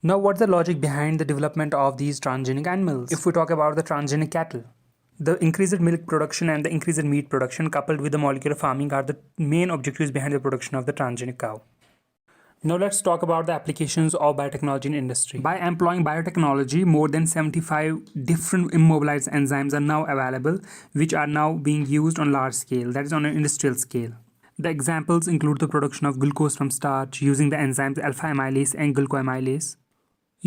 Now, what's the logic behind the development of these transgenic animals? If we talk about the transgenic cattle, the increased milk production and the increased meat production coupled with the molecular farming are the main objectives behind the production of the transgenic cow. Now let's talk about the applications of biotechnology in industry. By employing biotechnology, more than 75 different immobilized enzymes are now available, which are now being used on large scale, that is on an industrial scale. The examples include the production of glucose from starch using the enzymes alpha amylase and glucoamylase.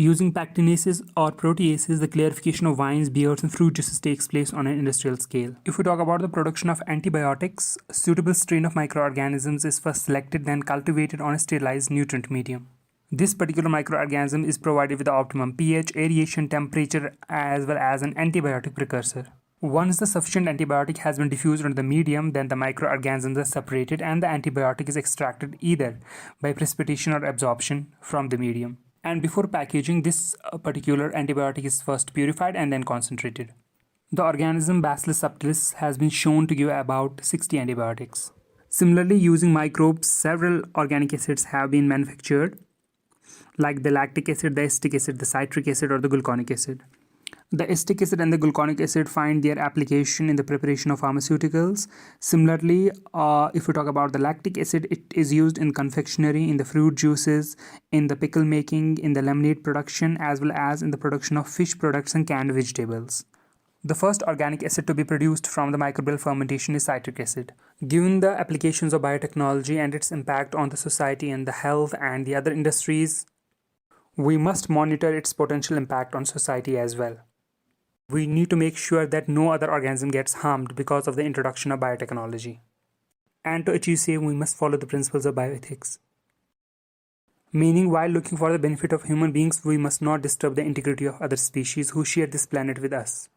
Using pectinases or proteases, the clarification of wines, beers, and fruit juices takes place on an industrial scale. If we talk about the production of antibiotics, a suitable strain of microorganisms is first selected, then cultivated on a sterilized nutrient medium. This particular microorganism is provided with the optimum pH, aeration, temperature, as well as an antibiotic precursor. Once the sufficient antibiotic has been diffused into the medium, then the microorganisms are separated and the antibiotic is extracted either by precipitation or absorption from the medium. And before packaging, this particular antibiotic is first purified and then concentrated. The organism Bacillus subtilis has been shown to give about 60 antibiotics. Similarly, using microbes, several organic acids have been manufactured, like the lactic acid, the acetic acid, the citric acid, or the gluconic acid. The acetic acid and the gluconic acid find their application in the preparation of pharmaceuticals. Similarly, if we talk about the lactic acid, it is used in confectionery, in the fruit juices, in the pickle making, in the lemonade production, as well as in the production of fish products and canned vegetables. The first organic acid to be produced from the microbial fermentation is citric acid. Given the applications of biotechnology and its impact on the society and the health and the other industries, we must monitor its potential impact on society as well. We need to make sure that no other organism gets harmed because of the introduction of biotechnology. And to achieve same, we must follow the principles of bioethics. Meaning, while looking for the benefit of human beings, we must not disturb the integrity of other species who share this planet with us.